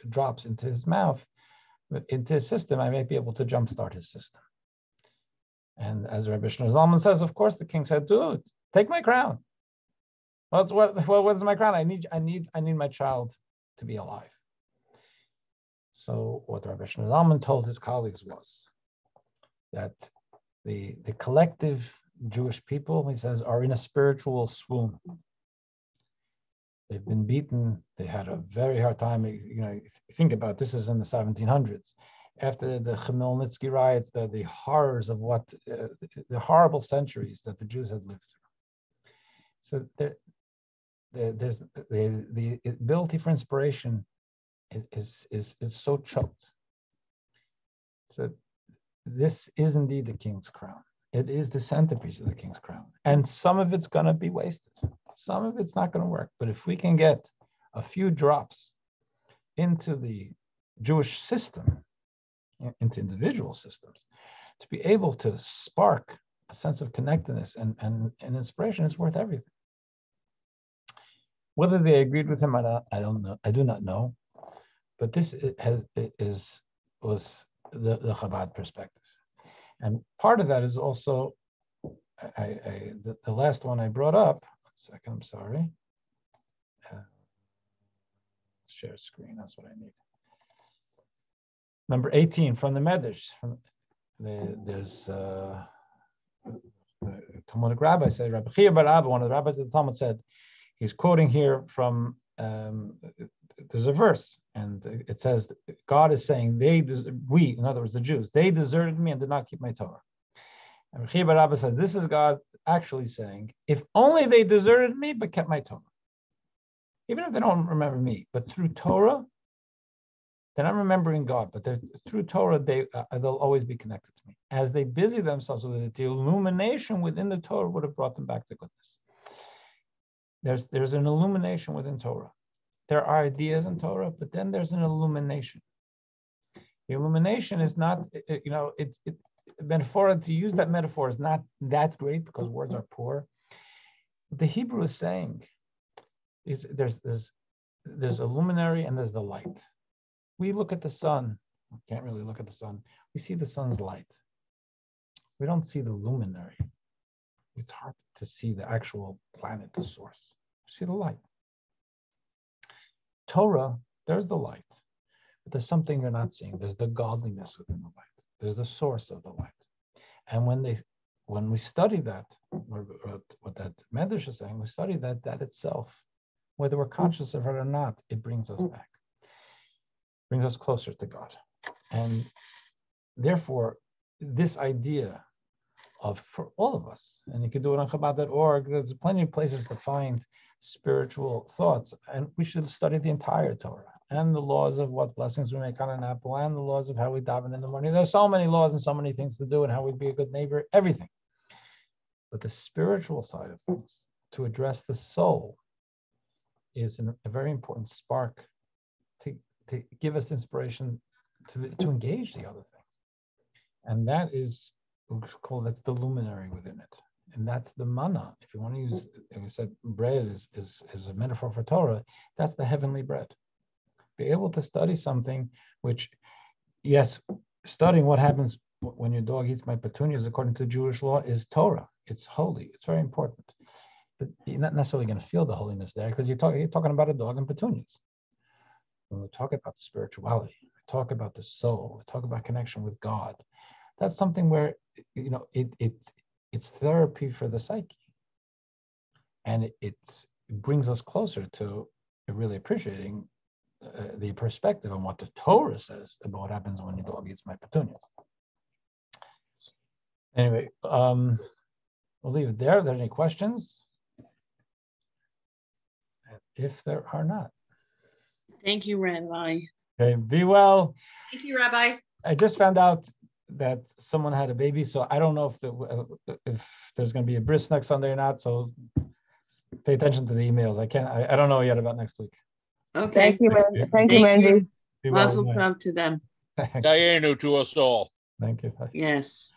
drops into his mouth, into his system, I may be able to jumpstart his system. And as Rabbi Zalman says, of course, the king said, dude, take my crown. What's my crown? I need my child to be alive. So what Rabbi Zalman told his colleagues was that the collective Jewish people, he says, are in a spiritual swoon. They've been beaten. They had a very hard time. Think about this is in the 1700s. After the Chmielnitsky riots, the horrors of the horrible centuries that the Jews had lived through. So there's the ability for inspiration is so choked. So this is indeed the king's crown. It is the centerpiece of the king's crown. And some of it's going to be wasted. Some of it's not going to work. But if we can get a few drops into the Jewish system, into individual systems, to be able to spark a sense of connectedness and inspiration, is worth everything. Whether they agreed with him or not, I don't know. I do not know. But this was the Chabad perspective. And part of that is also, the last one I brought up, 1 second, I'm sorry. Share screen, that's what I need. Number 18, from the Medrash. There's the Talmudic rabbi said, Rabbi Chia bar Abba, one of the rabbis of the Talmud, said, he's quoting here from, there's a verse, and it says, God is saying, we, in other words, the Jews, they deserted me and did not keep my Torah. And Rabbi Chia bar Abba says, this is God actually saying, if only they deserted me but kept my Torah. Even if they don't remember me, but through Torah, they're not remembering God, but through Torah, they'll always be connected to me. As they busy themselves with it, the illumination within the Torah would have brought them back to goodness. There's an illumination within Torah. There are ideas in Torah, but then there's an illumination. The illumination is not, metaphor, to use that metaphor is not that great because words are poor. What the Hebrew is saying is there's a luminary and there's the light. We look at the sun. We can't really look at the sun. We see the sun's light. We don't see the luminary. It's hard to see the actual planet, the source. We see the light. Torah, there's the light, but there's something you're not seeing. There's the godliness within the light. There's the source of the light. And when we study that, what that Medrash is saying, we study that itself, whether we're conscious of it or not, it brings us back, brings us closer to God. And therefore, this idea for all of us, and you can do it on Chabad.org, there's plenty of places to find spiritual thoughts, and we should study the entire Torah and the laws of what blessings we make on an apple and the laws of how we daven in the morning. There's so many laws and so many things to do and how we be a good neighbor, everything. But the spiritual side of things, to address the soul, is a very important spark to give us inspiration to engage the other things. And that is, that's the luminary within it. And that's the manna. If you want to use, like we said, bread is a metaphor for Torah, that's the heavenly bread. Be able to study something which, yes, studying what happens when your dog eats my petunias according to Jewish law is Torah. It's holy. It's very important. But you're not necessarily going to feel the holiness there because you're talking about a dog and petunias. When we talk about spirituality, we talk about the soul, we talk about connection with God. That's something where, it's therapy for the psyche. And it brings us closer to really appreciating the perspective on what the Torah says about what happens when your dog eats my petunias. Anyway, we'll leave it there. Are there any questions? If there are not. Thank you, Rabbi. Okay, be well. Thank you, Rabbi. I just found out that someone had a baby, so I don't know if there's going to be a bris next Sunday or not. So pay attention to the emails. I don't know yet about next week. Okay. Thank you, Thank you, Mendy. Mazel tov to them. Dayenu to us all. Thank you. Yes.